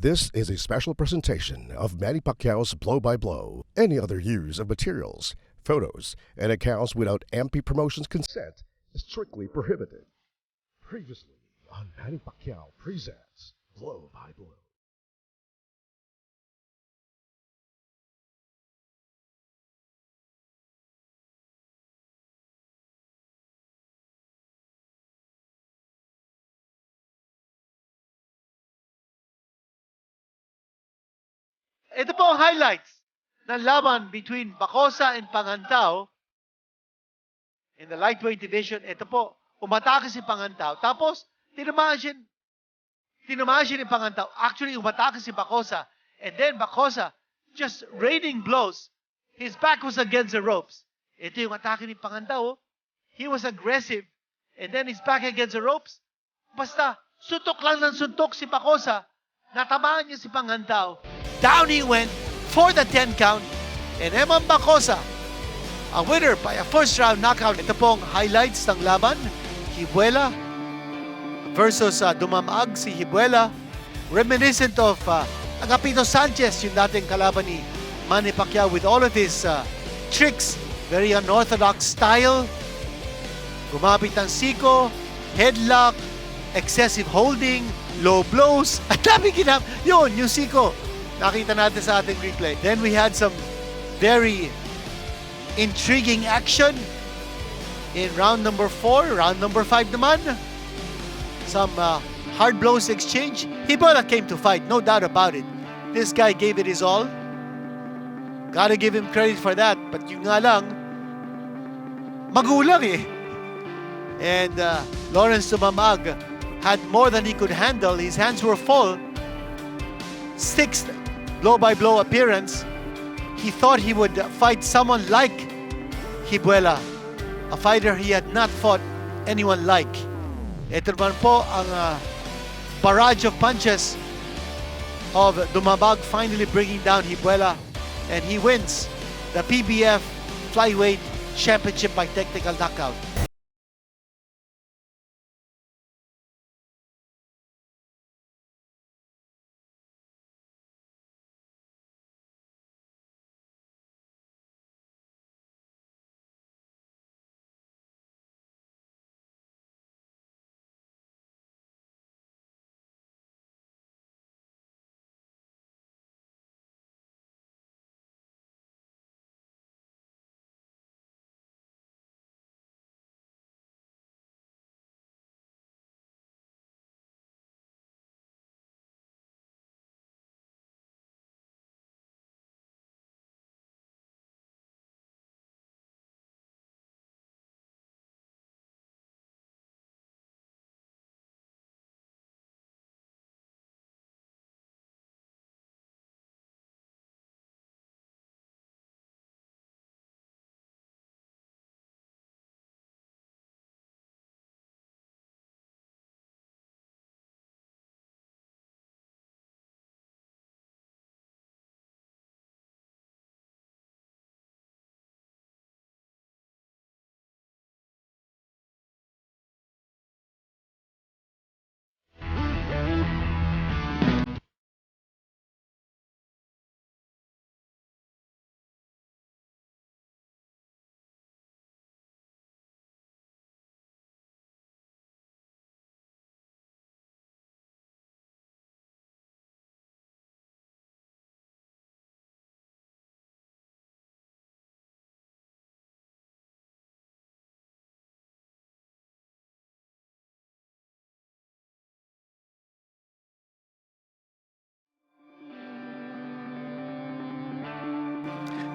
This is a special presentation of Manny Pacquiao's Blow by Blow. Any other use of materials, photos, and accounts without MP Promotions' consent is strictly prohibited. Previously on Manny Pacquiao presents Blow by Blow. Ito po ang highlights ng laban between Bacosa and Pangantao in the lightweight division. Ito po, umatake si Pangantao. Tapos, tinamaan siya ni Pangantao. Actually, umatake si Bacosa. And then Bacosa, just raining blows. His back was against the ropes. Ito yung atake ni Pangantao. He was aggressive. And then his back against the ropes. Basta, suntok lang ng suntok si Bacosa. Natamaan niya si Pangantao. Down he went for the 10 count. And Eman Bacosa, a winner by a first round knockout. Ito pong highlights ng laban. Hibuela versus Dumamag si Hibuela. Reminiscent of Agapito Sanchez, yung dating kalaban ni Manny Pacquiao with all of his tricks. Very unorthodox style. Gumapit ng siko, headlock, excessive holding, low blows. At dami yun, yung siko. Nakita natin sa ating replay. Then we had some very intriguing action in round number 4. Round number 5 naman. Some hard blows exchange. Hibuela came to fight, no doubt about it. This guy gave it his all. Gotta give him credit for that. But yung nga lang, magulang eh. And Lawrence Dumamag had more than he could handle. His hands were full. 6th blow-by-blow appearance. He thought he would fight someone like Hibuela, a fighter he had not fought anyone like. Ito naman po ang barrage of punches of Dumamag finally bringing down Hibuela, and he wins the PBF Flyweight Championship by technical knockout.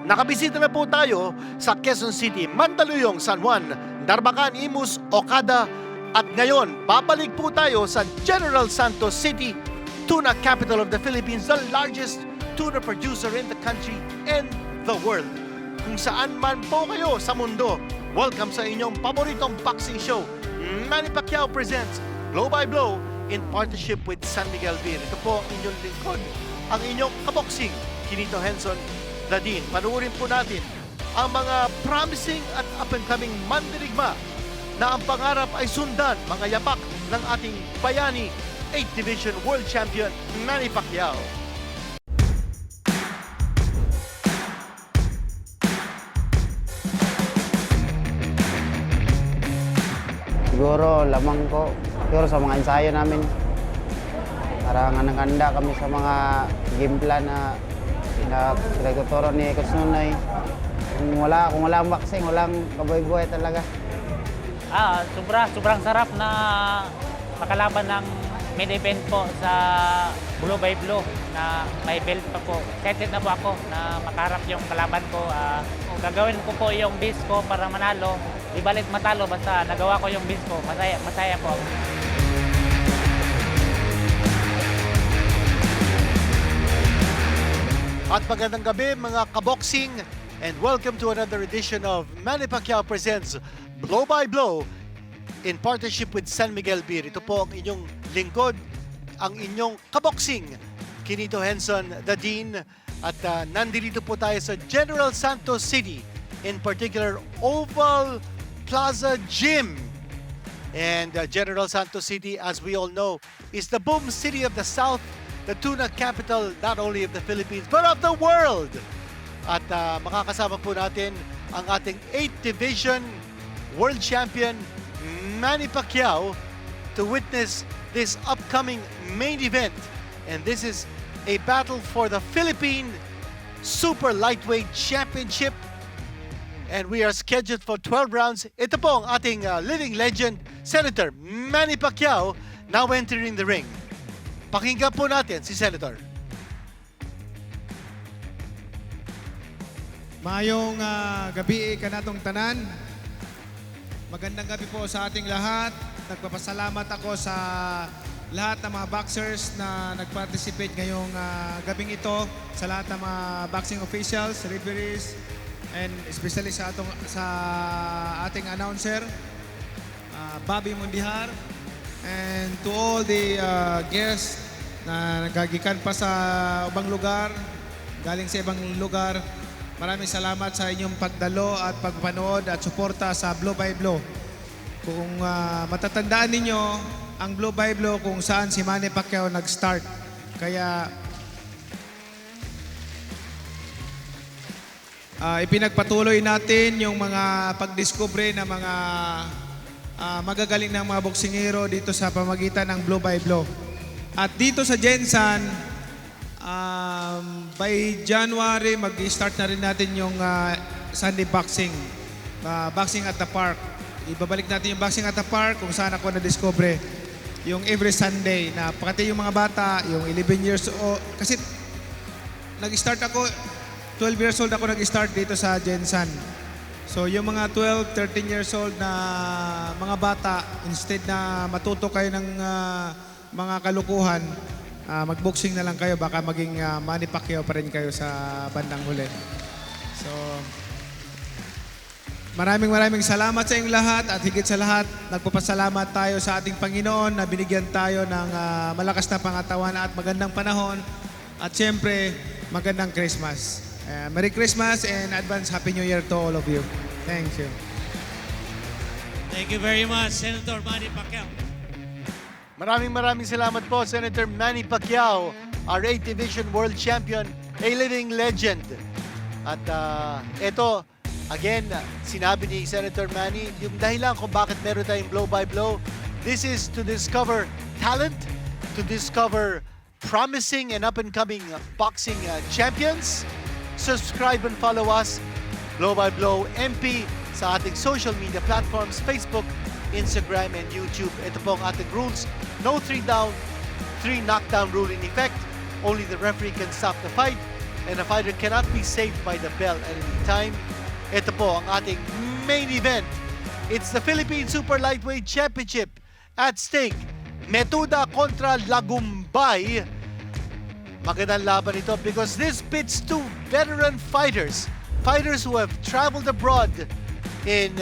Nakabisita na po tayo sa Quezon City, Mandaluyong, San Juan, Bakbakan, Imus, Okada, at ngayon, babalik po tayo sa General Santos City, tuna capital of the Philippines, the largest tuna producer in the country and the world. Kung saan man po kayo sa mundo, welcome sa inyong paboritong boxing show. Manny Pacquiao presents Blow by Blow in partnership with San Miguel Beer. Ito po ang inyong lingkod, ang inyong kaboxing, Kinito Henson Ladin. Panuorin po natin ang mga promising at up-and-coming mandirigma na ang pangarap ay sundan mga yapak ng ating bayani 8th Division World Champion Manny Pacquiao. Siguro lamang ko, siguro sa mga ensayo namin. Para handa kami sa mga game plan na pinagtuturo ni Coach Nunoy. Kung wala ang boxing, walang kaboy-boy talaga. Sobrang sarap na makalaban ng main event po sa Blue by Blue na may belt pa po. Excited na po ako na makaharap yung kalaban ko. Gagawin ko po yung best ko para manalo. Di balit matalo, basta nagawa ko yung best ko. Masaya po ako. At magandang gabi mga kaboxing, and welcome to another edition of Manny Pacquiao Presents Blow by Blow in partnership with San Miguel Beer. Ito po ang inyong lingkod, ang inyong kaboxing, Kinito Henson, the Dean. At nandito po tayo sa General Santos City, in particular Oval Plaza Gym. And General Santos City, as we all know, is the boom city of the South, the tuna capital not only of the Philippines but of the world. At makakasama po natin ang ating 8th Division World Champion Manny Pacquiao to witness this upcoming main event. And this is a battle for the Philippine Super Lightweight Championship. And we are scheduled for 12 rounds. Ito po ang ating living legend, Senator Manny Pacquiao, now entering the ring. Pakinggan po natin si Senator. Mayong gabi kanatong tanan. Magandang gabi po sa ating lahat. Nagpapasalamat ako sa lahat ng mga boxers na nag-participate ngayong gabing ito, sa lahat ng mga boxing officials, referees, and especially sa ating announcer, Bobby Mundihar, and to all the guests na nagagikan pa sa ibang lugar, galing sa ibang lugar. Maraming salamat sa inyong pagdalo at pagpanood at suporta sa Blow by Blow. Kung matatandaan ninyo, ang Blow by Blow kung saan si Manny Pacquiao nag-start. Kaya ipinagpatuloy natin yung mga pagdiskubre ng mga magagaling ng mga boksingero dito sa pamagitan ng Blow by Blow. At dito sa Jensan, by January, mag-start na rin natin yung Sunday boxing. Boxing at the Park. Ibabalik natin yung Boxing at the Park kung saan ako na-discover yung every Sunday na pati yung mga bata, yung 11 years old. Kasi nag-start ako, 12 years old ako nag-start dito sa Jensan. So yung mga 12, 13 years old na mga bata, instead na matuto kayo ng mga kalukuhan, mag-boxing na lang kayo, baka maging Manny Pacquiao pa rin kayo sa bandang huli. So, maraming salamat sa inyong lahat at higit sa lahat, nagpapasalamat tayo sa ating Panginoon na binigyan tayo ng malakas na pangatawan at magandang panahon at siyempre, magandang Christmas. Merry Christmas and advance Happy New Year to all of you. Thank you. Thank you very much, Senator Manny Pacquiao. Maraming salamat po, Senator Manny Pacquiao, our 8th Division World Champion, a living legend. At ito, again, sinabi ni Senator Manny, yung dahilan kung bakit meron tayong blow by blow, this is to discover talent, to discover promising and up-and-coming boxing champions. Subscribe and follow us, Blow by Blow MP, sa ating social media platforms, Facebook, Instagram, and YouTube. Ito po ang ating rules. No 3 down, 3 knockdown rule in effect. Only the referee can stop the fight, and a fighter cannot be saved by the bell at any time. Ito po ang ating main event. It's the Philippine Super Lightweight Championship at stake. Metuda kontra Lagumbay. Magandang laban ito because this pits two veteran fighters. Fighters who have traveled abroad in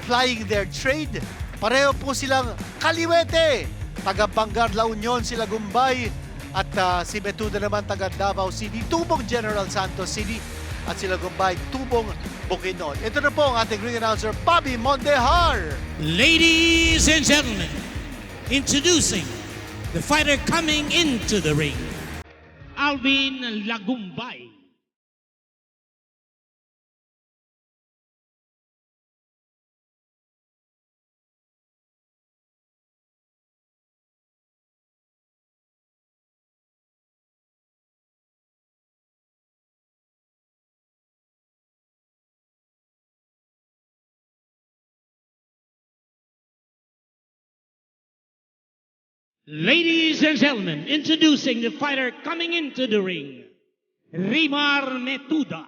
plying their trade. Pareho po silang kaliwete. Taga Bangar, La Union si Lagumbay at si Metuda naman taga Davao City, tubong General Santos City, at si Lagumbay tubong Bukidnon. Ito na po ang ating ring announcer, Bobby Mundihar. Ladies and gentlemen, introducing The fighter coming into the ring, Alvin Lagumbay. Ladies and gentlemen, introducing the fighter coming into the ring, Rimar Metuda.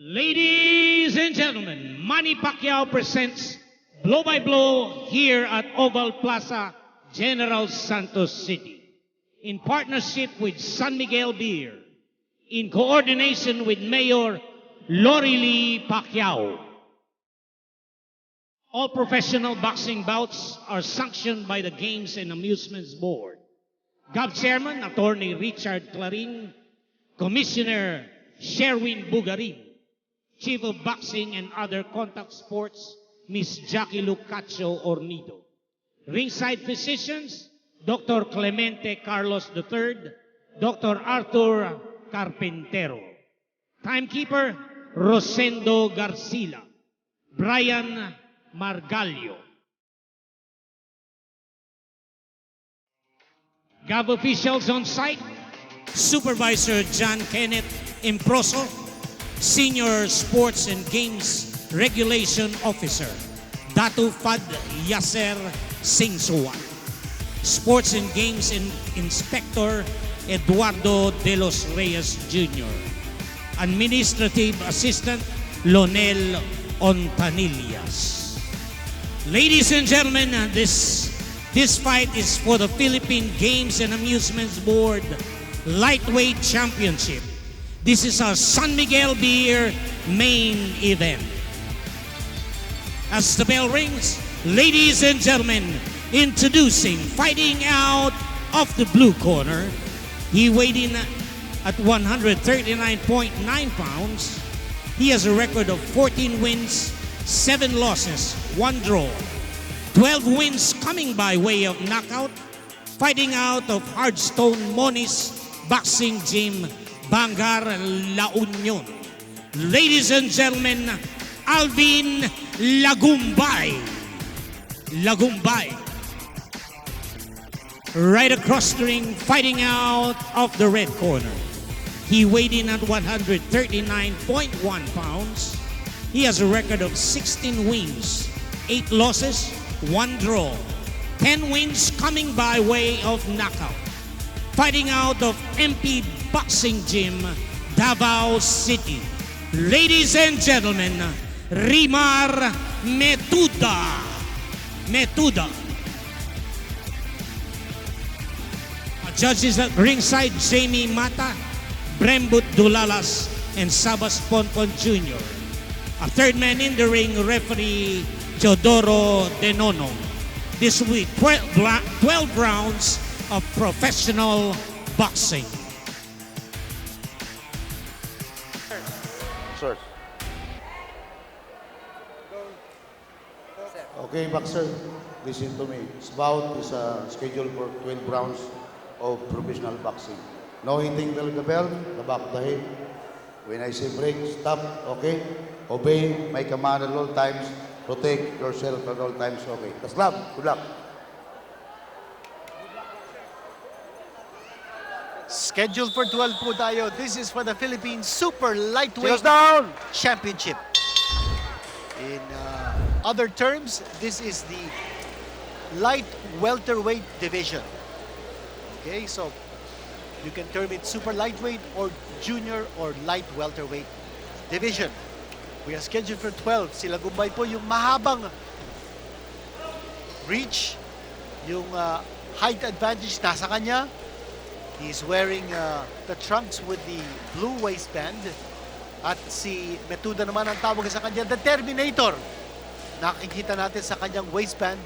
Ladies and gentlemen, Manny Pacquiao presents Blow by Blow here at Oval Plaza, General Santos City, in partnership with San Miguel Beer, in coordination with Mayor Lorely Pacquiao. All professional boxing bouts are sanctioned by the Games and Amusements Board. GAB Chairman, Attorney Richard Clarin, Commissioner Sherwin Bugarin, Chief of Boxing and Other Contact Sports, Miss Jackie Lucacio Ornido. Ringside physicians, Dr. Clemente Carlos III, Dr. Arthur Carpintero. Timekeeper, Rosendo Garcila, Brian Margallo. GAB officials on site, Supervisor John Kenneth Improso, Senior Sports and Games Regulation Officer, Datu Fad Yasser Singsuan. Sports and Games Inspector, Eduardo De Los Reyes Jr. Administrative Assistant, Lonel Ontanillas. Ladies and gentlemen, this fight is for the Philippine Games and Amusements Board Lightweight Championship. This is our San Miguel Beer main event. As the bell rings, ladies and gentlemen, introducing, fighting out of the blue corner, he weighed in at 139.9 pounds. He has a record of 14 wins, 7 losses, 1 draw. 12 wins coming by way of knockout, fighting out of Hardstone Moniz Boxing Gym, Bangar, La Union. Ladies and gentlemen, Alvin Lagumbay. Lagumbay. Right across the ring, fighting out of the red corner. He weighed in at 139.1 pounds. He has a record of 16 wins, 8 losses, 1 draw. 10 wins coming by way of knockout. Fighting out of MP Boxing Gym, Davao City. Ladies and gentlemen, Rimar Metuda. Metuda. Judges at ringside, Jamie Mata, Brembut Dulalas, and Sabas Ponpon Jr. A third man in the ring, referee Teodoro Denono. This will be 12 rounds of professional boxing. Sir. Okay, boxer, listen to me. This bout is scheduled for 12 rounds of professional boxing. No hitting till the bell, the back of the head. When I say break, stop, okay? Obey my command at all times. Protect yourself at all times, okay? Taslam, good luck. Scheduled for 12 po tayo. This is for the Philippine Super Lightweight down! Championship. In other terms, this is the light welterweight division. Okay, so you can term it super lightweight or junior or light welterweight division. We are scheduled for 12. Si Lagumbay po yung mahabang reach, yung height advantage nasa kanya. He's wearing the trunks with the blue waistband. At si Metuda naman ang tawag sa kanya, the Terminator. Nakikita natin sa kanyang waistband.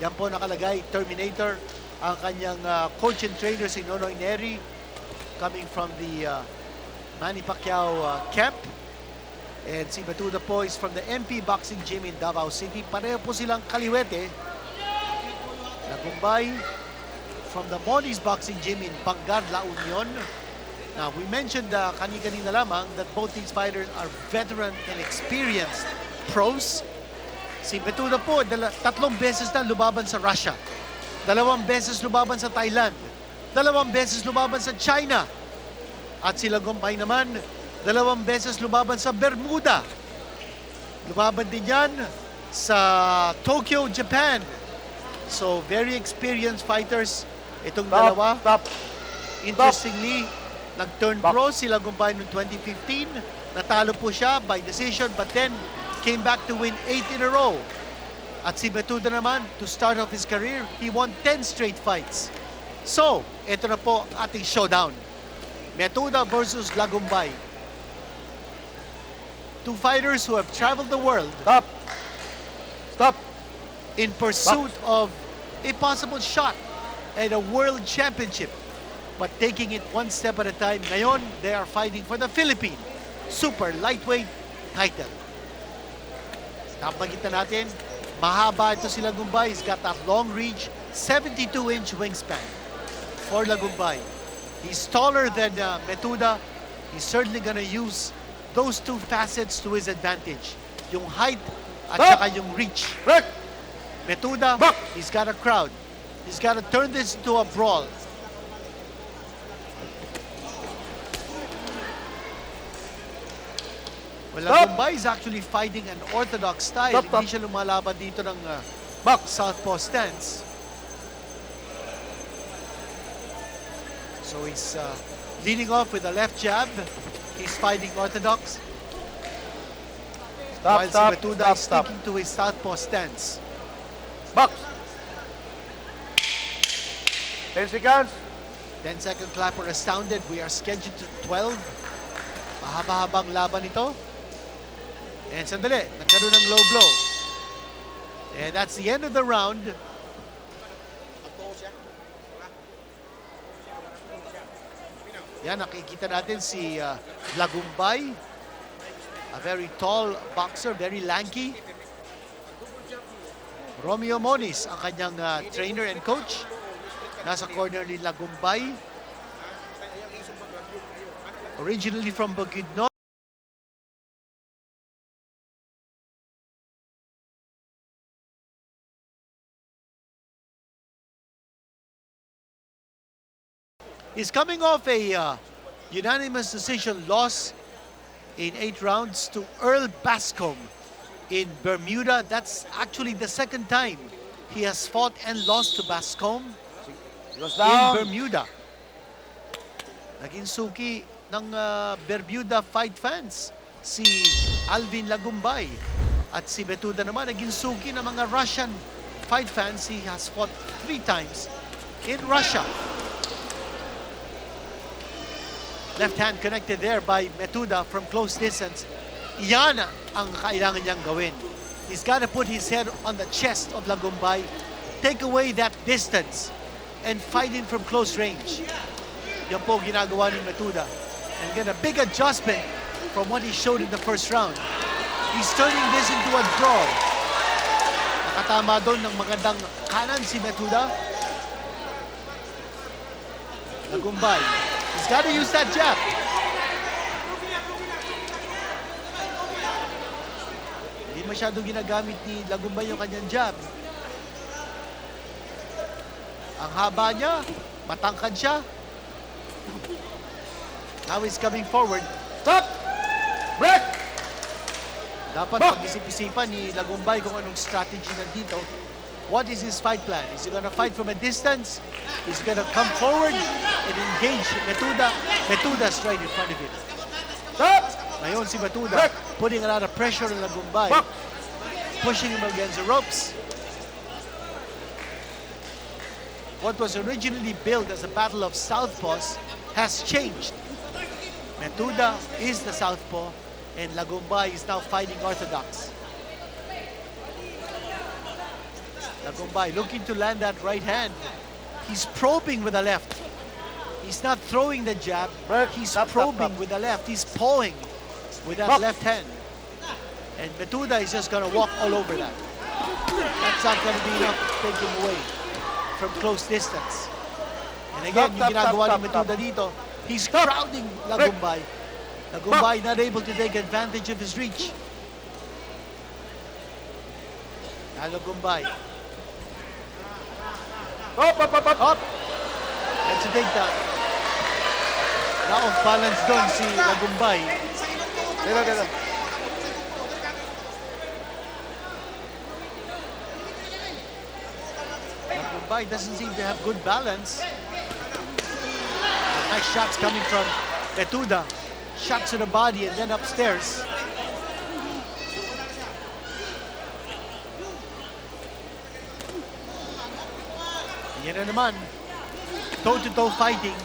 Yan po nakalagay, Terminator. Ang kanyang coach and trainer si Nonoy Neri, coming from the Manny Pacquiao camp. And si Metuda po is from the MP Boxing Gym in Davao City. Pareho po silang kaliwete. Lagumbay from the Moni's Boxing Gym in Bangar, La Union. Now, we mentioned kanina lamang that both these fighters are veteran and experienced pros. Si Metuda po, 3 beses na lumaban sa Russia. 2 beses lumaban sa Thailand. 2 beses lumaban sa China. At si Lagumbay naman, 2 beses lumaban sa Bermuda. Lumaban din yan sa Tokyo, Japan. So, very experienced fighters. Itong dalawa. Interestingly, nag-turn pro si Lagumbay noong 2015. Natalo po siya by decision, but then came back to win 8 in a row. At si Metuda naman, to start off his career, he won 10 straight fights. So, ito na po ang ating showdown. Metuda versus Lagumbay. 2 fighters who have traveled the world. Stop. In pursuit of a possible shot at a world championship. But taking it one step at a time. Ngayon, they are fighting for the Philippine super lightweight title. Napagitan natin, mahaba ito si Lagumbay. He's got that long reach, 72-inch wingspan for Lagumbay. He's taller than Metuda. He's certainly gonna use those 2 facets to his advantage. Yung height at saka yung reach. Metuda, he's got a crowd. He's got to turn this into a brawl. Well, Lagumbay is actually fighting an orthodox style. Hindi siya lumalaban dito ng southpaw stance. So he's leading off with a left jab. He's fighting orthodox. While si Metuda is sticking to his southpaw stance. Box. 10 seconds. 10-second clapper astounded. We are scheduled to 12. Mahaba-habang laban ito. And sandali, nagkaroon ng low blow. And that's the end of the round. Yan, nakikita natin si Lagumbay. A very tall boxer, very lanky. Romeo Moniz, ang kanyang trainer and coach. Nasa corner ni Lagumbay. Originally from Bukidnon. He's coming off a unanimous decision loss in 8 rounds to Earl Bascom in Bermuda. That's actually the second time he has fought and lost to Bascom in Bermuda. Naging suki ng Bermuda fight fans si Alvin Lagumbay. At si Metuda naman naging suki ng mga Russian fight fans. He has fought 3 times in Russia. Left hand connected there by Metuda from close distance. Yan ang kailangan niyang gawin. He's got to put his head on the chest of Lagumbay, take away that distance, and fight him from close range. Yan po ginagawa ni Metuda. And get a big adjustment from what he showed in the first round. He's turning this into a draw. Nakatama doon ng magandang kanan si Metuda. Lagumbay. He's got to use that jab. Hindi masyadong ginagamit ni Lagumbay yung kanyang jab. Ang haba niya, matangkad siya. Now he's coming forward. Stop! Break! Dapat pag-isip-isipan ni Lagumbay kung anong strategy nandito. What is his fight plan? Is he gonna fight from a distance? Is he gonna come forward and engage Metuda? Metuda's right in front of him. Stop! Ngayon si Metuda putting a lot of pressure on Lagumbay. Pushing him against the ropes. what was originally billed as a battle of southpaws has changed. Metuda is the southpaw, and Lagumbay is now fighting orthodox. Lagumbay looking to land that right hand. He's probing with the left. He's not throwing the jab. He's probing with the left. He's pawing with that left hand. And Metuda is just going to walk all over that. That's not going to be enough to take him away from close distance. And again, yung ginagawa ni Metuda dito, he's crowding Lagumbay. Lagumbay not able to take advantage of his reach. Now Lagumbay. Up! That's a takedown. Now off balance doon si Lagumbay. Lagumbay doesn't seem to have good balance. Nice shots coming from Metuda. Shots to the body and then upstairs. Yan na naman. Toe-to-toe fighting.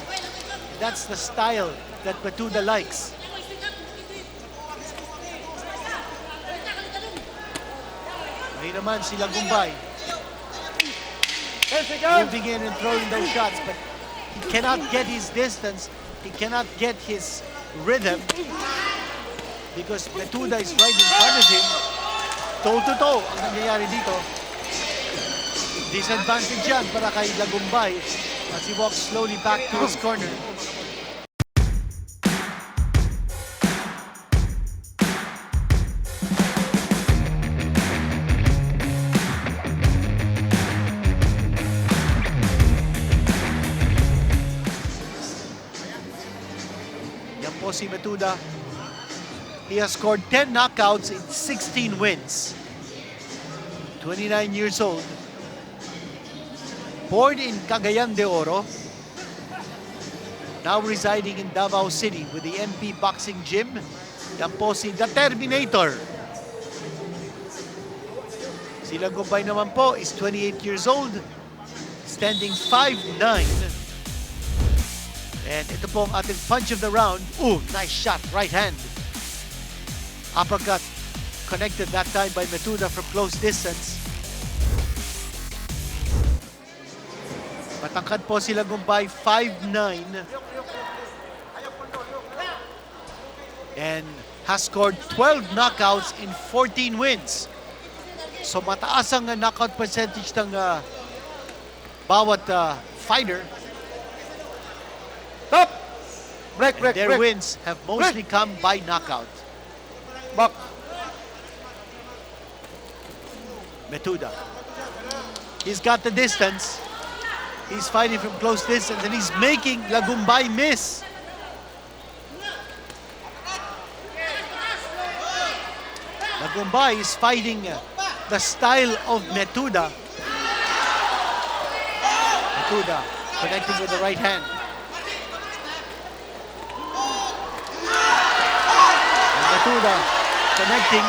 That's the style that Metuda likes. Ngayon naman si Lagumbay. Moving in and throwing those shots, but he cannot get his distance. He cannot get his rhythm because Metuda is right in front of him. Toe-to-toe ang nangyayari dito. Disadvantage yan para kay Lagumbay as he walks slowly back to his corner. Yan po si Metuda. He has scored 10 knockouts in 16 wins. 29 years old. Born in Cagayan de Oro, now residing in Davao City with the MP Boxing Gym. Yan po si The Terminator. Si Lagumbay naman po is 28 years old, standing 5'9". And ito po ang ating punch of the round. Ooh, nice shot, right hand. Uppercut, connected that time by Metuda from close distance. Matangkad po si Lagumbay, 5'9", and has scored 12 knockouts in 14 wins. So mataas ang knockout percentage ng bawat fighter. Stop! Break, break, Their break. wins have mostly come by knockout. Back. Metuda. He's got the distance. He's fighting from close distance and he's making Lagumbay miss. Lagumbay is fighting the style of Metuda. Metuda connecting with the right hand. And Metuda connecting.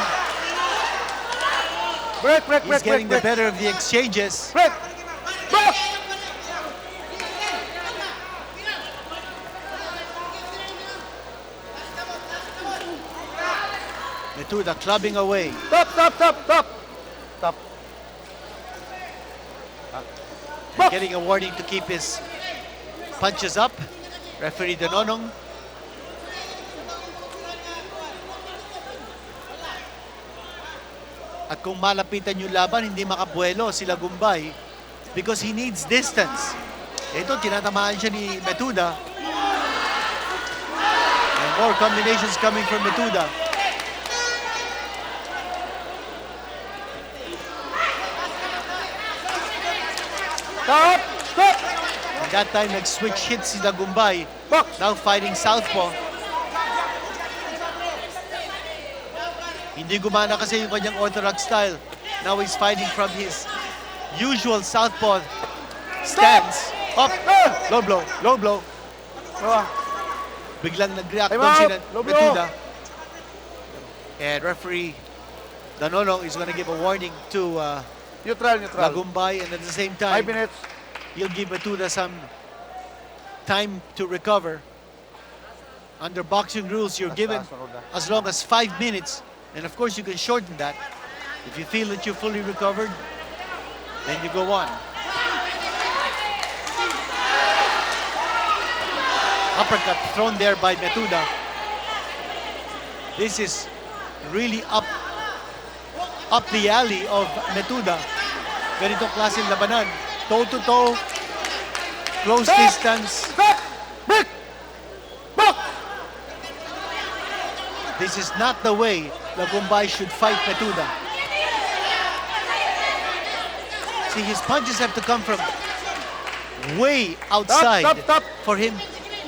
Break, break, He's break, getting break, the better of the exchanges. break. Back! Metuda clubbing away. Stop, stop, stop, stop. Stop. And getting a warning to keep his punches up. Referee Danonong. At kung malapitan yung laban, hindi makabuelo si Lagumbay because he needs distance. Ito, tinatamaan siya ni Metuda. And more combinations coming from Metuda. Stop! Stop! And that time, nag-switch hit si Lagumbay. Now fighting southpaw. Hindi gumana kasi yung kanyang orthodox style. Now he's fighting from his usual southpaw stance. Up! Low blow, low blow. Biglang nag-react Time doon si out! Low blow! Metuda. And referee Danonong is going to give a warning to Neutral, neutral. Lagumbay, and at the same 5 time, minutes. he'll give Metuda some time to recover. Under boxing rules, you're given as long as 5 minutes. And of course, you can shorten that. If you feel that you're fully recovered, then you go on. Uppercut thrown there by Metuda. This is really up the alley of Metuda. Ganitong klaseng labanan. Toe-to-toe, close distance. Break! Back! This is not the way Lagumbay should fight Metuda. See, his punches have to come from way outside Stop. for him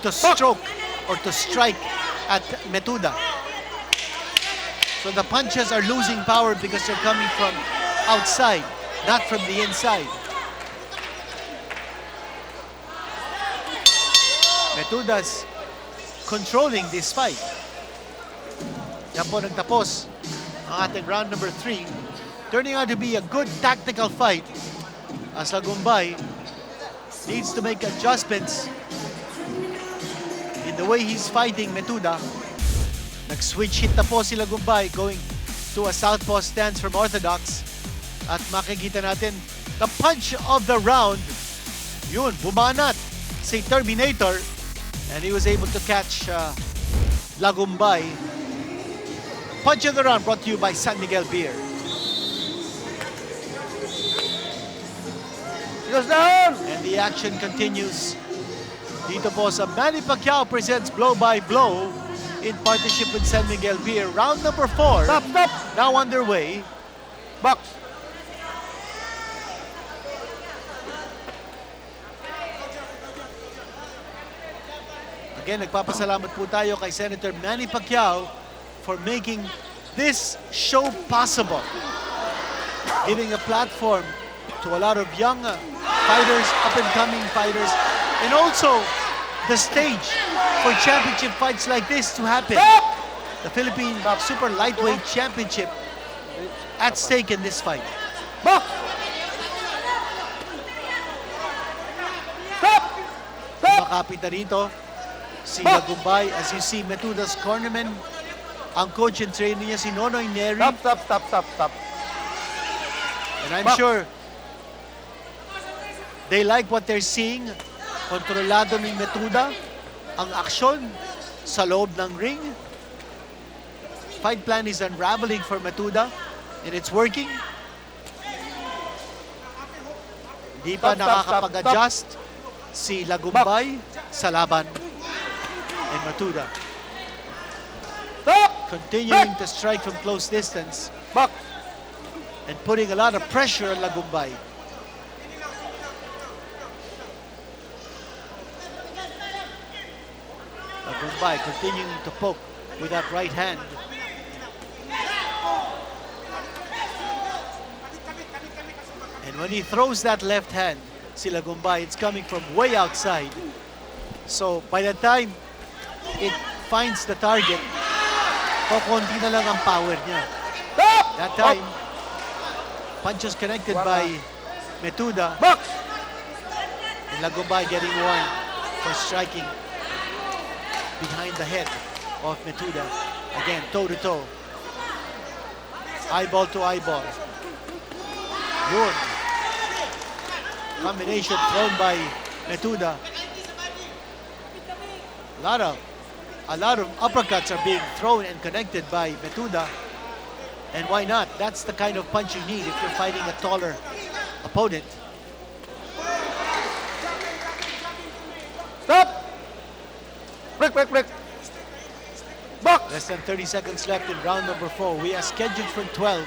to stroke or to strike at Metuda. So the punches are losing power because they're coming from outside, not from the inside. Metuda's controlling this fight. Yan po nagtapos ang ating round number 3. Turning out to be a good tactical fight as Lagumbay needs to make adjustments in the way he's fighting Metuda. Nag-switch hit na po si Lagumbay going to a southpaw stance from orthodox. At makikita natin the punch of the round. Yun, bumanat si Terminator. And he was able to catch Lagumbay. Punch of the round brought to you by San Miguel Beer. Goes down! And the action continues. Dito po sa Manny Pacquiao presents Blow by Blow in partnership with San Miguel Beer. Round number 4 Stop! now underway. Box! Again, nagpapasalamat po tayo kay Senator Manny Pacquiao for making this show possible. Giving a platform to a lot of young fighters, up-and-coming fighters, and also the stage for championship fights like this to happen. The Philippine Super Lightweight Championship at stake in this fight. Box! Stop! Makapit na rito si Lagumbay. As you see, Metuda's cornerman, ang coach and trainer niya, si Nonoy Neri. Stop. And I'm sure they like what they're seeing. Kontrolado ni Metuda ang aksyon sa loob ng ring. Fight plan is unraveling for Metuda and it's working. Hindi pa nakakapag-adjust si Lagumbay sa laban. And Metuda continuing to strike from close distance Box! and putting a lot of pressure on Lagumbay. Lagumbay continuing to poke with that right hand. And when he throws that left hand, si Lagumbay, it's coming from way outside. So by the time it finds the target, konti na lang ang power niya. That time, punches connected by Metuda. Box! And Lagumbay getting one for striking behind the head of Metuda. Again, toe-to-toe. Eyeball to eyeball. Yun. Combination thrown by Metuda. A lot of uppercuts are being thrown and connected by Metuda. And why not? That's the kind of punch you need if you're fighting a taller opponent. Stop! Break! Box! Less than 30 seconds left in round number 4. We are scheduled for 12.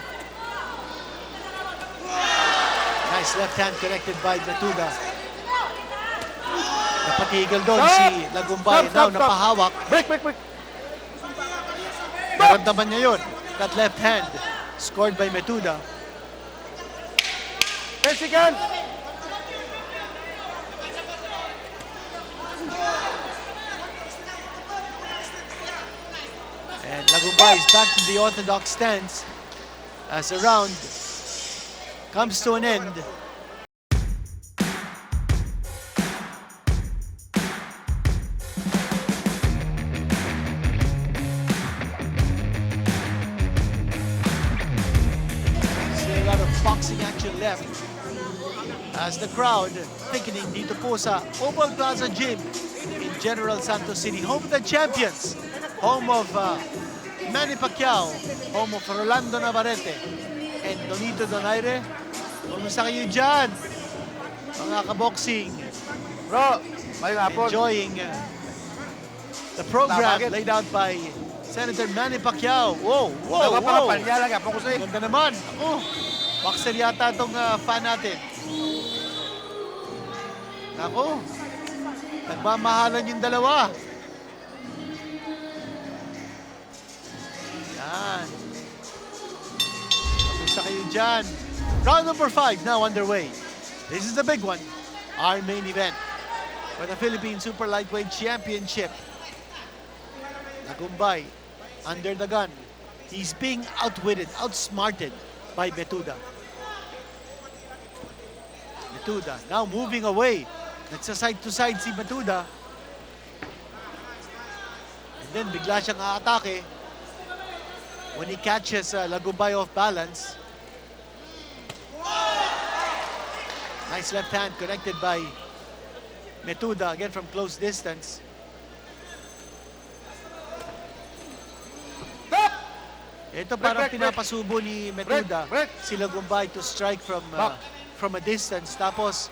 Nice left hand connected by Metuda. Napatigil doon si Lagumbay. Now napahawak. Break! Naramdaman niya yun. That left hand scored by Metuda. 10 seconds! And Lagumbay is back to the orthodox stance as the round comes to an end. yung left. As the crowd thickening dito po sa Opal Plaza Gym in General Santos City, home of the champions, home of Manny Pacquiao, home of Rolando Navarrete, and Donito Donaire. Kumusta kayo dyan, mga kaboxing? Bro, may hapon. Enjoying the program laid out by Senator Manny Pacquiao. Whoa, whoa, whoa! Ganda naman. Ako, boxer yata itong fan natin. Ako, nagmamahalan yung dalawa. Yan. Kamusta kayo dyan? Round number 5 now underway. This is the big one. Our main event for the Philippine Super Lightweight Championship. Lagumbay, under the gun. He's being outwitted, outsmarted by Metuda. Metuda now moving away. Nagsa-side to side si Metuda. And then bigla siyang aatake when he catches Lagumbay off balance. Nice left hand connected by Metuda, again from close distance. Ito parang pinapasubo ni Metuda si Lagumbay to strike from a distance. Tapos,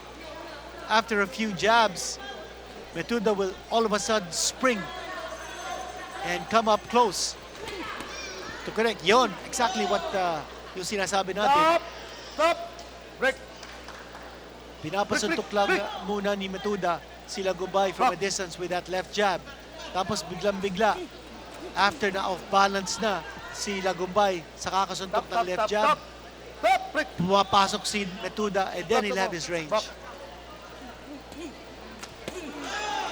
after a few jabs, Metuda will all of a sudden spring and come up close to connect. Yon, exactly what yung sinasabi natin. Stop! Break! Pinapasuntok lang muna ni Metuda si Lagumbay from a distance with that left jab. Tapos biglang-bigla, after na off-balance na si Lagumbay sa kakasuntok ng left jab, pumapasok si Metuda and then he'll have his range.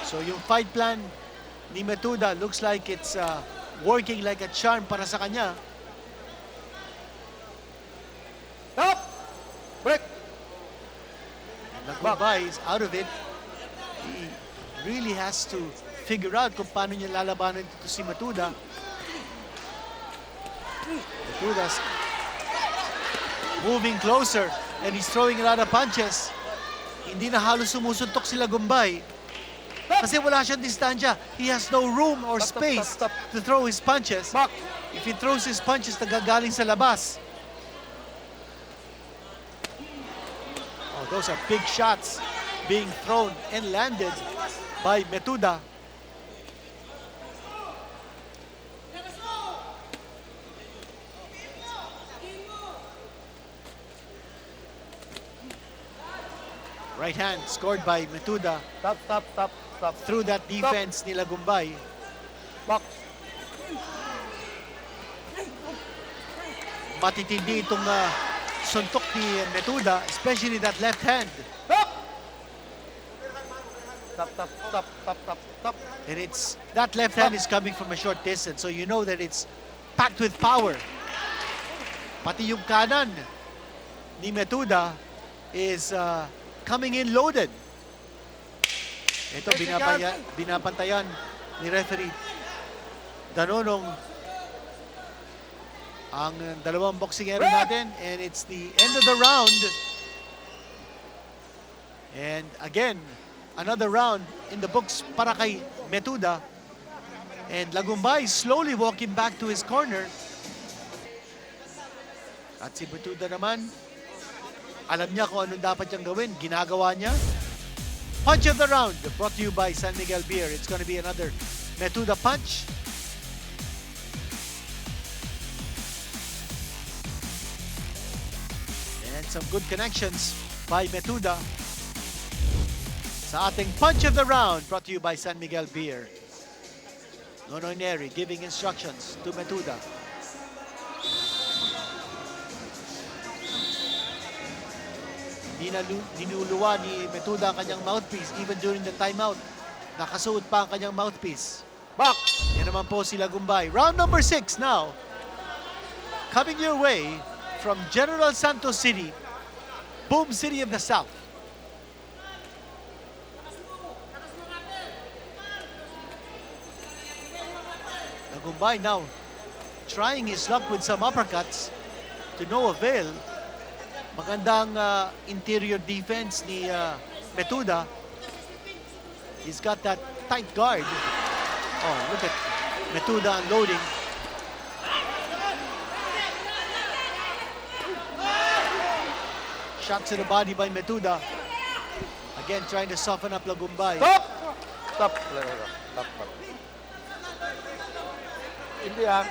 So yung fight plan ni Metuda looks like it's working like a charm para sa kanya. Stop! Break! Lagumbay is out of it. He really has to figure out kung paano niya lalabanan dito si Metuda. Metuda's moving closer and he's throwing a lot of punches. Hindi na halos sumusuntok si Lagumbay kasi wala siyang distansya. He has no room or space to throw his punches. If he throws his punches, nagagaling sa labas. Those are big shots being thrown and landed by Metuda. Right hand scored by Metuda. Stop. Through that defense ni Lagumbay. Box. Matitindi itong suntok ni Metuda, especially that left hand. Stop. And that left hand is coming from a short distance, so you know that it's packed with power. Pati yung kanan ni Metuda is coming in loaded. Ito, binapantayan ni referee Danonong ang dalawang boxingero natin, and it's the end of the round. And again, another round in the books para kay Metuda. And Lagumbay slowly walking back to his corner. At si Metuda naman, alam niya kung anong dapat niyang gawin. Ginagawa niya. Punch of the round, brought to you by San Miguel Beer. It's going to be another Metuda punch. And some good connections by Metuda. Sa ating punch of the round, brought to you by San Miguel Beer. Nonoy Neri giving instructions to Metuda. Dinuluwa ni Metuda ang kanyang mouthpiece even during the timeout. Nakasuot pa ang kanyang mouthpiece. Back! Yan naman po si Lagumbay. Round number 6 now. Coming your way from General Santos City, Boom City of the South. Lagumbay now trying his luck with some uppercuts to no avail. Magandang interior defense ni Metuda. He's got that tight guard. Oh, look at Metuda unloading. Shot to the body by Metuda. Again, trying to soften up Lagumbay. Stop! Stop. Stop. Hindi yan.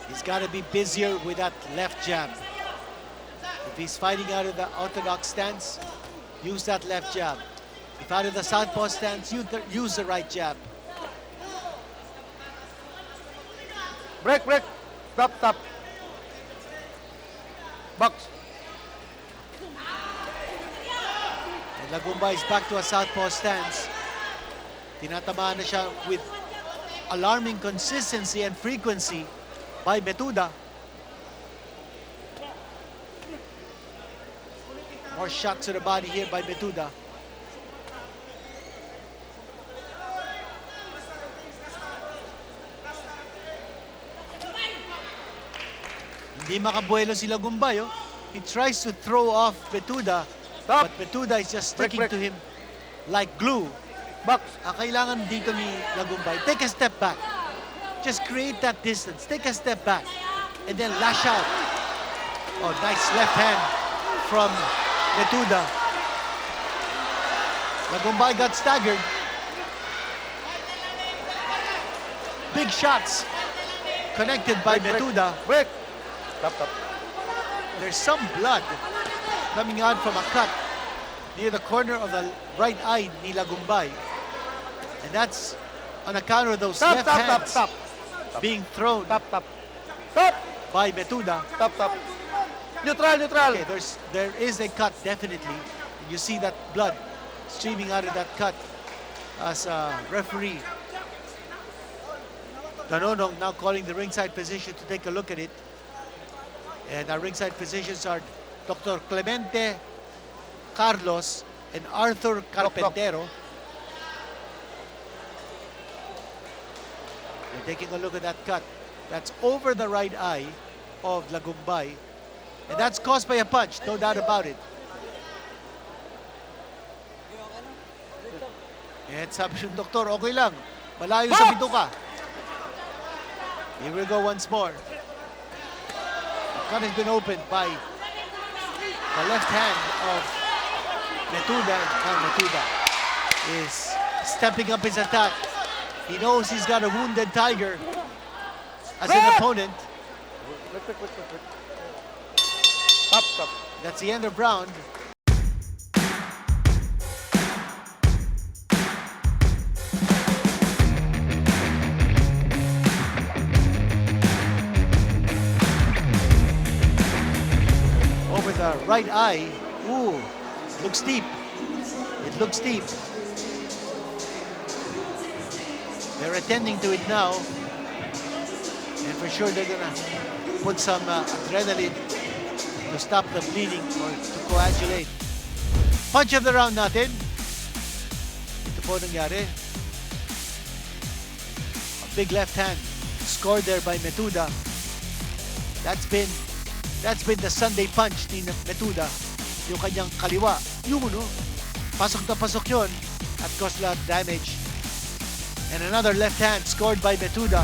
He's got to be busier with that left jab. If he's fighting out of the orthodox stance, use that left jab. If out of the southpaw stance, use the right jab. Break. Stop. Box. And Lagumbay is back to a southpaw stance. Tinatamaan na siya with alarming consistency and frequency by Metuda. More shots to the body here by Metuda. Hindi makabuelo si Lagumbay. Oh. He tries to throw off Metuda, but Metuda is just sticking to him like glue. Box. Ang kailangan dito ni Lagumbay, take a step back. Just create that distance. Take a step back and then lash out. Oh, nice left hand from Metuda. Lagumbay got staggered. Big shots connected by Metuda. Break. Stop. There's some blood coming out from a cut near the corner of the right eye ni Lagumbay. And that's on account of those left hands being thrown Stop. by Metuda. Stop. Neutral. Okay, there is a cut, definitely. You see that blood streaming out of that cut as a referee. Danonong now calling the ringside physician to take a look at it. And our ringside physicians are Dr. Clemente Carlos and Arthur Carpentero. They're taking a look at that cut. That's over the right eye of Lagumbay. And that's caused by a punch, no doubt about it. And sabi ng doktor, okay lang. Malayo sa bituka. Here we go once more. The cut has been opened by the left hand of Metuda. Now Metuda is stepping up his attack. He knows he's got a wounded tiger as an opponent. Stop. That's the end of round. Over the right eye. Ooh, looks deep. It looks deep. They're attending to it now. And for sure they're gonna put some adrenaline to stop the bleeding or to coagulate. Punch of the round natin. Ito po nangyari. A big left hand scored there by Metuda. That's been the Sunday punch ni Metuda. Yung kanyang kaliwa. Yung pasok na pasok yun at caused a lot of damage. And another left hand scored by Metuda.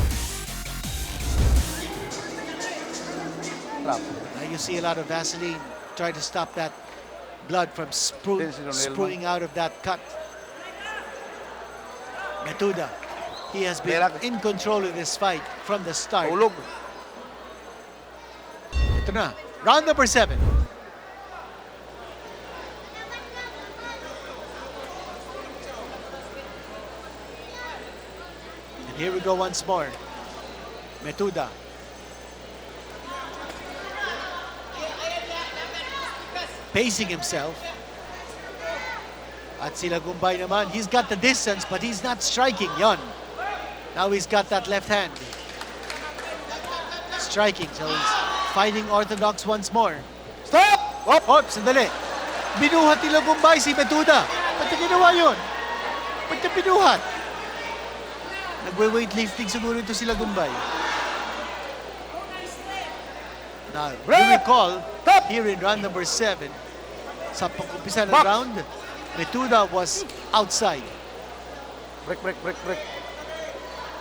Now you see a lot of Vaseline trying to stop that blood from spewing out of that cut. Metuda, he has been in control of this fight from the start. Ulog. Ito na, round number 7. And here we go once more. Metuda. Pacing himself. At si Lagumbay naman, he's got the distance but he's not striking. Yon. Now he's got that left hand. Striking, so he's fighting orthodox once more. Stop! Up! Hop, sandali. Binuhat ni Lagumbay si Metuda. Ba't niya ginawa yun? Ba't niya binuhat? Nagwe-weightlifting siguro ito si Lagumbay. Now, you recall, here in round number 7, sa pag-umpisa ng round, Metuda was outside. Break, break, break, break.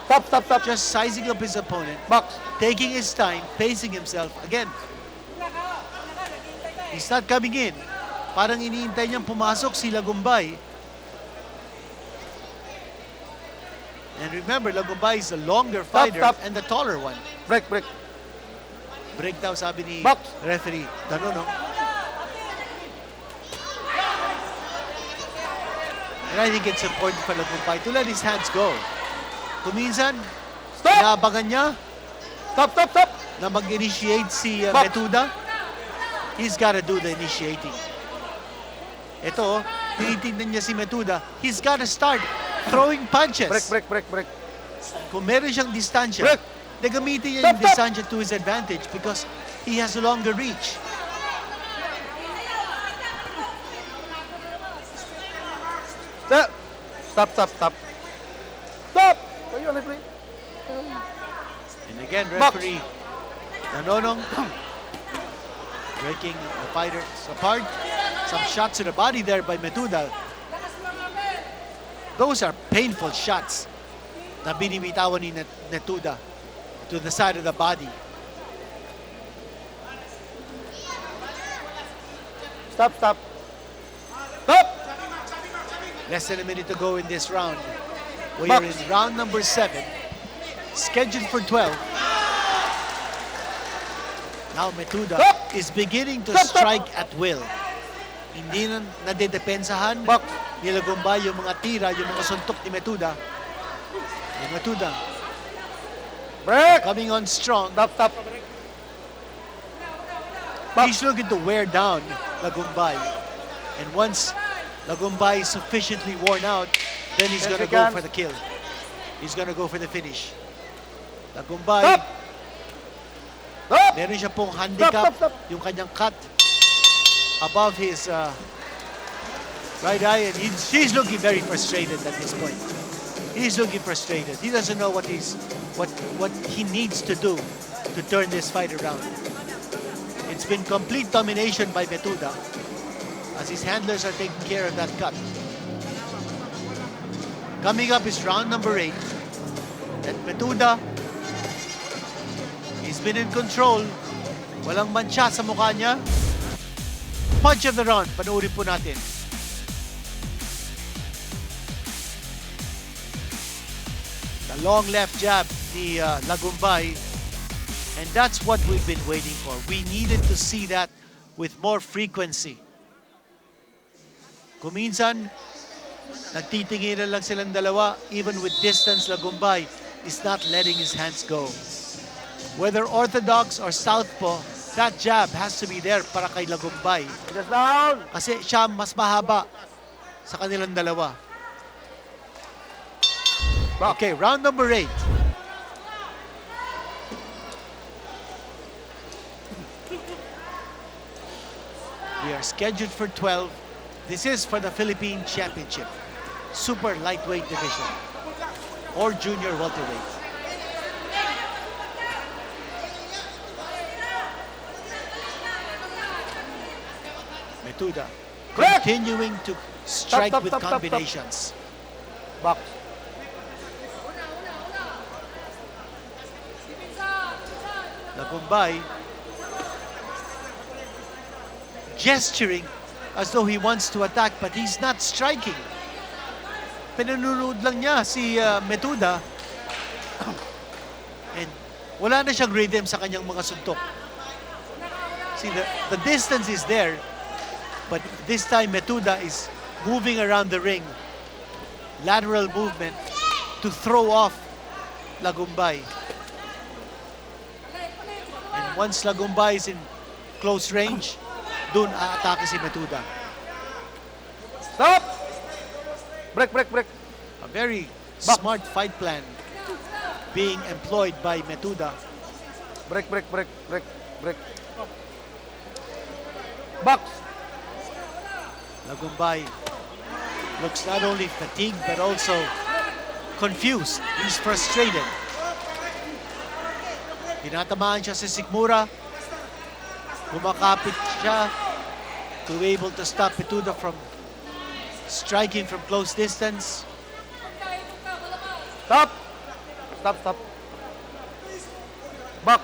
Stop, stop, stop. Just sizing up his opponent, Box. taking his time, pacing himself. Again, he's not coming in. Parang iniintay niyang pumasok si Lagumbay. And remember, Lagumbay is the longer fighter stop. and the taller one. Break, break. Break daw, sabi ni Box. referee. Danono. And I think it's important for Lagumbay to let his hands go. Kuminsan, Stop! inaabangan niya Stop, stop, stop. na mag-initiate si Box. Metuda. He's gotta do the initiating. Ito, tinitingnan niya si Metuda. He's gotta start throwing punches. Break, break, break, break. Kung meron siyang distansya, Break. gamitin niya Stop, yung stop. distansya to his advantage because he has a longer reach. Stop. Stop, stop, stop. Stop! Are you on the plate? And again, Box. referee Nanonong breaking the fighters apart. Some shots to the body there by Metuda. Those are painful shots na binibitawan ni Metuda to the side of the body. Stop, stop. Stop! Less than a minute to go in this round. We are in round number 7, scheduled for 12. Now Metuda Stop! is beginning to Stop, stop! strike at will. Hindi na nadedepensahan Box. ni Lagumbay yung mga tira, yung mga suntok ni Metuda. And Metuda Break! coming on strong. Stop, stop. He's looking to wear down Lagumbay. And once Lagumbay is sufficiently worn out, then he's 10 gonna go seconds. for the kill. He's gonna go for the finish. Lagumbay, Stop! Stop! meron siya pong handicap, Stop, stop, yung kanyang cut above his right eye, and he's looking very frustrated at this point. He's looking frustrated. He doesn't know what he needs to do to turn this fight around. It's been complete domination by Metuda as his handlers are taking care of that cut. Coming up is round number 8. And Metuda, he's been in control. Walang mancha sa mukha niya. Punch of the round, panoorin po natin. The long left jab ni Lagumbay. And that's what we've been waiting for. We needed to see that with more frequency. Kuminsan, nagtitinginan lang silang dalawa. Even with distance, Lagumbay is not letting his hands go. Whether orthodox or southpaw, that jab has to be there para kay Lagumbay. Just down. Kasi siya mas mahaba sa kanilang dalawa. Okay, round number 8. We are scheduled for 12. This is for the Philippine Championship, super lightweight division, or junior welterweight. Metuda continuing to strike Stop, with stop, stop, stop. combinations. Box. Lagumbay gesturing as though he wants to attack, but he's not striking. Pinanunood lang niya si Metuda. And wala na siyang rhythm sa kanyang mga suntok. See, the distance is there, but this time Metuda is moving around the ring. Lateral movement to throw off Lagumbay. And once Lagumbay is in close range, dun aatake si Metuda. Stop! Break, break, break. A very smart fight plan being employed by Metuda. Break, break, break, break. break. Box. Lagumbay looks not only fatigued but also confused. He's frustrated. Tinatamaan siya sa sikmura. Kumakapit siya to be able to stop Metuda from striking from close distance. Stop. Stop, stop. Box.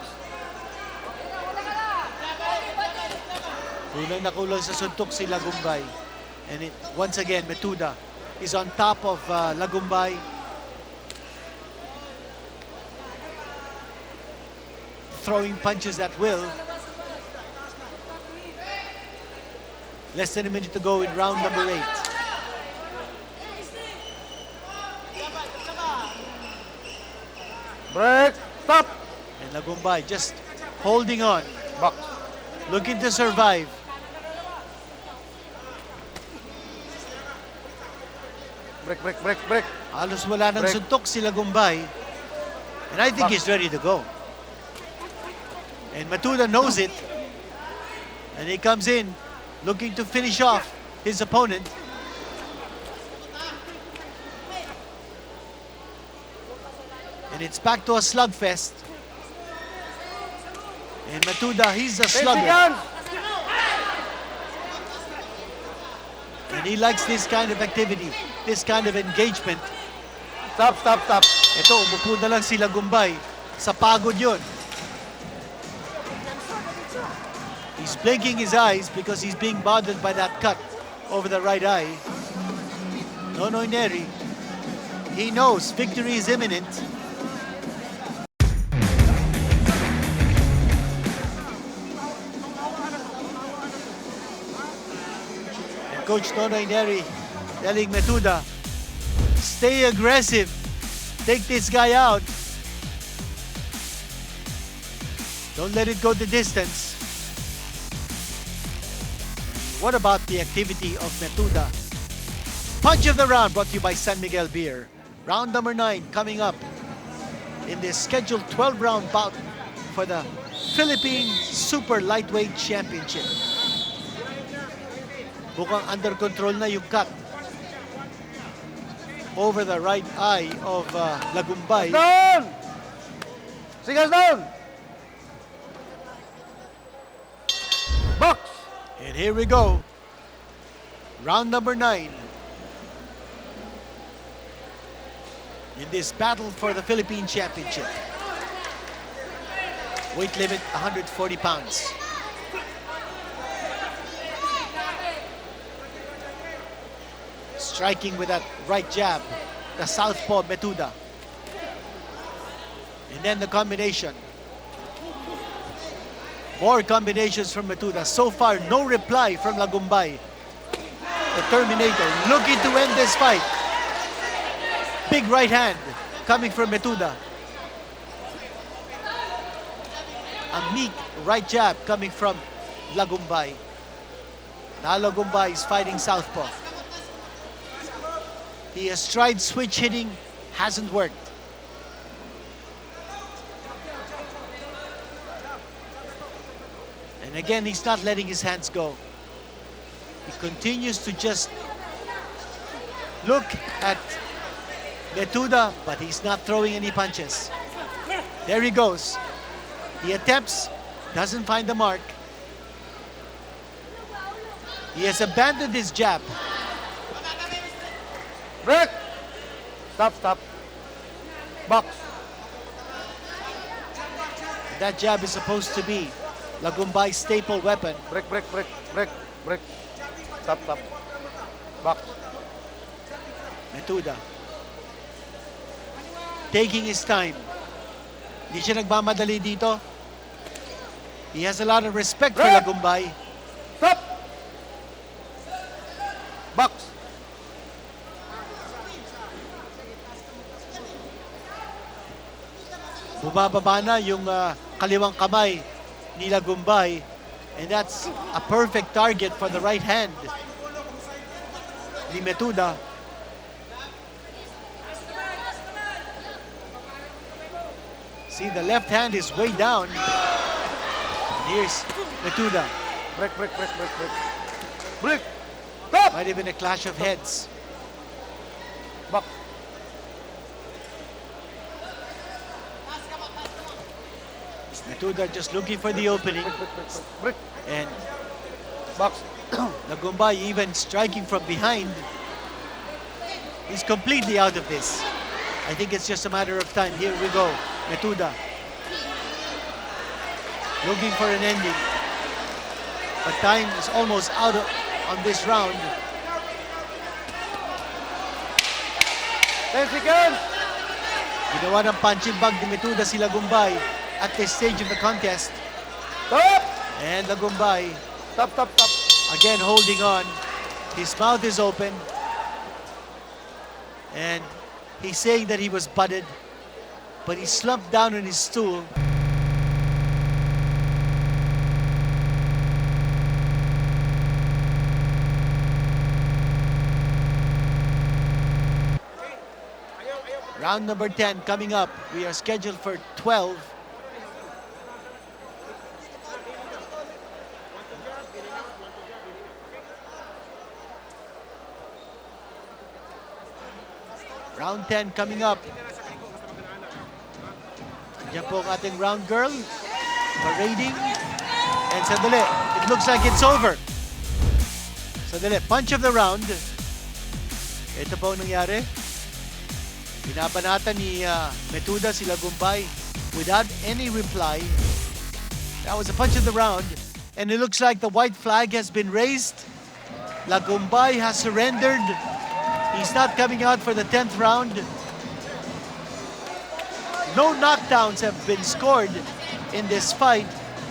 Kulang na kulang sa suntok si Lagumbay. And once again, Metuda is on top of Lagumbay. Throwing punches at will. Less than a minute to go in round number 8. Break. Stop. And Lagumbay just holding on, Box. looking to survive. Break, break, break, break. Halos wala ng Break. suntok si Lagumbay. And I think Box. he's ready to go. And Metuda knows it. And he comes in looking to finish off his opponent. And it's back to a slugfest. And Metuda, he's a 10 slugger. seconds. And he likes this kind of activity, this kind of engagement. Stop, stop, stop. Ito, umupo na lang si Lagumbay. Sa pagod yun. He's blinking his eyes because he's being bothered by that cut over the right eye. Nonoy Neri, he knows victory is imminent. And Coach Nonoy Neri telling Metuda, stay aggressive, take this guy out. Don't let it go the distance. What about the activity of Metuda? Punch of the round brought to you by San Miguel Beer. Round number 9 coming up in this scheduled 12-round bout for the Philippine Super Lightweight Championship. Mukhang under control na yung cut over the right eye of Lagumbay. Down. Sigas down. Box. And here we go. Round number 9. In this battle for the Philippine Championship. Weight limit 140 pounds. Striking with that right jab, the southpaw Metuda. And then the combination. More combinations from Metuda. So far, no reply from Lagumbay. The Terminator looking to end this fight. Big right hand coming from Metuda. A meek right jab coming from Lagumbay. Now Lagumbay is fighting southpaw. He has tried switch hitting, hasn't worked. And again, he's not letting his hands go. He continues to just look at Metuda, but he's not throwing any punches. There he goes. He attempts, doesn't find the mark. He has abandoned his jab. Break. Stop, stop. Box. That jab is supposed to be Lagumbay's staple weapon. Break, break, break, break, break. Stop, stop. Box. Metuda taking his time. Hindi siya nagmamadali dito. He has a lot of respect for Break. Lagumbay. Stop. Box. Bumababa na yung kaliwang kamay ni Lagumbay, and that's a perfect target for the right hand ni Metuda. See, the left hand is way down. Here's Metuda. Break, break, break, break, break. Break! Stop! Might have been a clash of heads. Back. Metuda just looking for the opening. Break, break, break, break. And Box. Lagumbay even striking from behind. He's completely out of this. I think it's just a matter of time. Here we go. Metuda. Looking for an ending. But time is almost out on this round. 10 seconds! Ginawa ng punching bag ni Metuda si Lagumbay at this stage of the contest. Stop! And Lagumbay Stop, stop, stop. again holding on. His mouth is open. And he's saying that he was butted. But he slumped down on his stool. Round number 10 coming up. We are scheduled for 12. Round 10 coming up. Diyan po ang ating round girl. Parading. And sandali, it looks like it's over. Sandali, punch of the round. Ito po ang nangyari. Binabanatan ni Metuda si Lagumbay without any reply. That was a punch of the round. And it looks like the white flag has been raised. Lagumbay has surrendered. He's not coming out for the 10th round. No knockdowns have been scored in this fight,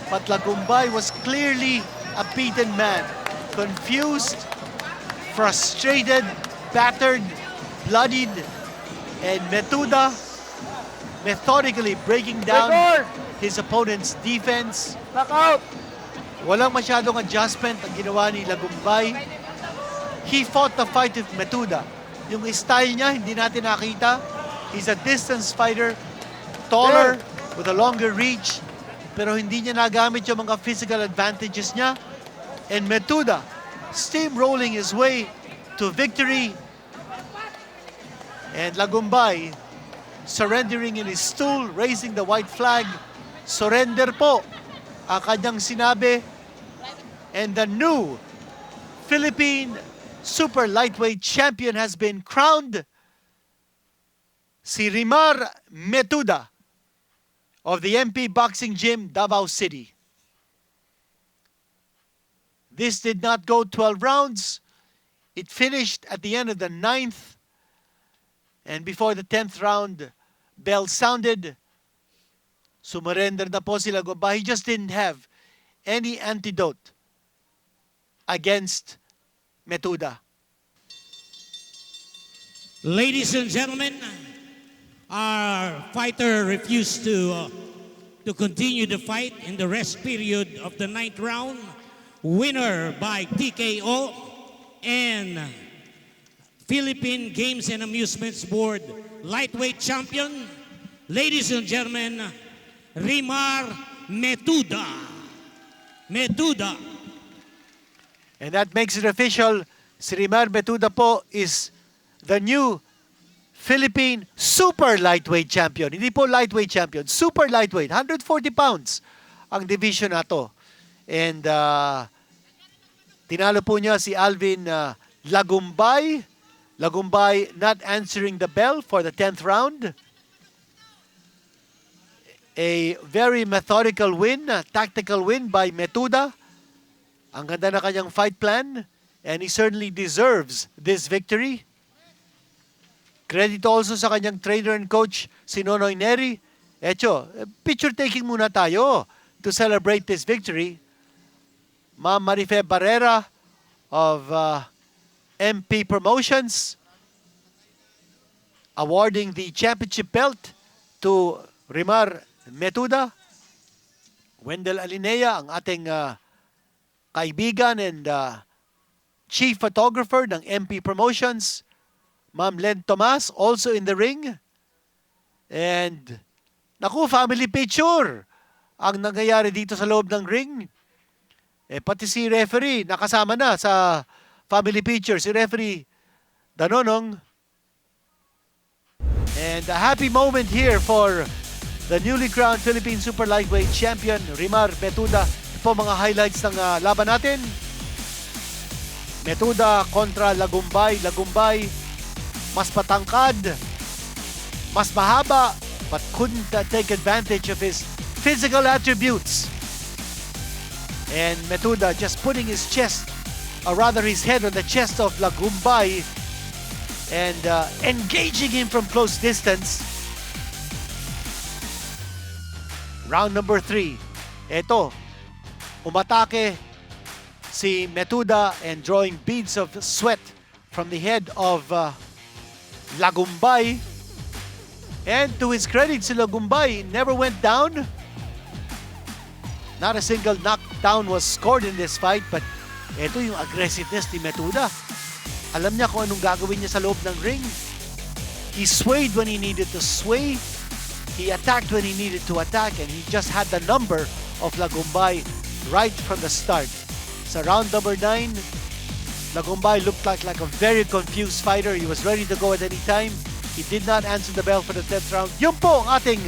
but Lagumbay was clearly a beaten man. Confused, frustrated, battered, bloodied, and Metuda methodically breaking down his opponent's defense. Knockout! Walang masyadong adjustment ang ginawa ni Lagumbay. He fought the fight with Metuda. Yung style niya, hindi natin nakita. He's a distance fighter, taller, with a longer reach, pero hindi niya nagamit yung mga physical advantages niya. And Metuda, steamrolling his way to victory. And Lagumbay, surrendering in his stool, raising the white flag. Surrender po ang kanyang sinabi. And the new Philippine super lightweight champion has been crowned. Si Rimar Metuda of the MP Boxing Gym, Davao City. This did not go 12 rounds. It finished at the end of the 9th. And before the 10th round bell sounded, sumurrender na po si Lagumbay. He just didn't have any antidote against Metuda. Ladies and gentlemen, our fighter refused to continue the fight in the rest period of the 9th round. Winner by TKO and Philippine Games and Amusements Board lightweight champion, ladies and gentlemen, Rimar Metuda. Metuda. And that makes it official. Si Rimar Metuda po is the new Philippine super lightweight champion. Hindi po lightweight champion, super lightweight. 140 pounds ang division na to. And tinalo po niya si Alvin Lagumbay. Lagumbay not answering the bell for the 10th round. A very methodical win, tactical win by Metuda. Ang ganda na kanyang fight plan. And he certainly deserves this victory. Credit also sa kanyang trainer and coach, si Nonoy Neri. Echo, picture taking muna tayo to celebrate this victory. Ma'am Marife Barrera of MP Promotions awarding the championship belt to Rimar Metuda. Wendell Alinea, ang ating kaibigan and chief photographer ng MP Promotions. Ma'am Len Tomas, also in the ring. And, naku, family picture. ang nangyayari dito sa loob ng ring. Pati si referee nakasama na sa family picture, si referee Danonong. And a happy moment here for the newly crowned Philippine Super Lightweight Champion, Rimar Metuda. Ito po mga highlights ng laban natin. Metuda kontra Lagumbay. Lagumbay, mas patangkad, mas mahaba, but couldn't take advantage of his physical attributes. And Metuda just putting his chest, or rather his head on the chest of Lagumbay and engaging him from close distance. Round number 3. Ito, umatake si Metuda and drawing beads of sweat from the head of Lagumbay. And to his credit, si Lagumbay never went down. Not a single knockdown was scored in this fight, but ito yung aggressiveness ni Metuda. Alam niya kung anong gagawin niya sa loob ng ring. He swayed when he needed to sway. He attacked when he needed to attack, and he just had the number of Lagumbay right from the start. Sa round number 9, Lagumbay looked like a very confused fighter. He was ready to go at any time. He did not answer the bell for the 10th round. Yun po ang ating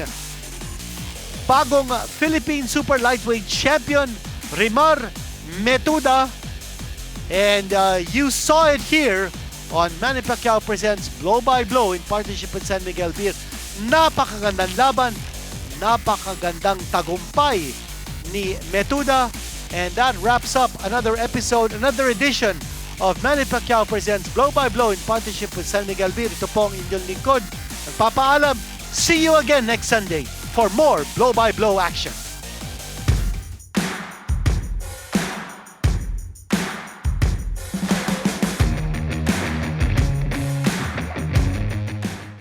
bagong Philippine Super Lightweight Champion, Rimar Metuda. And you saw it here on Manny Pacquiao Presents Blow by Blow in partnership with San Miguel Beer. Napakagandang laban, napakagandang tagumpay ni Metuda. And that wraps up another episode, another edition of Manny Pacquiao Presents Blow by Blow in partnership with San Miguel Beer. Ito po ang inyong lingkod. Nagpapaalam, see you again next Sunday for more Blow by Blow action.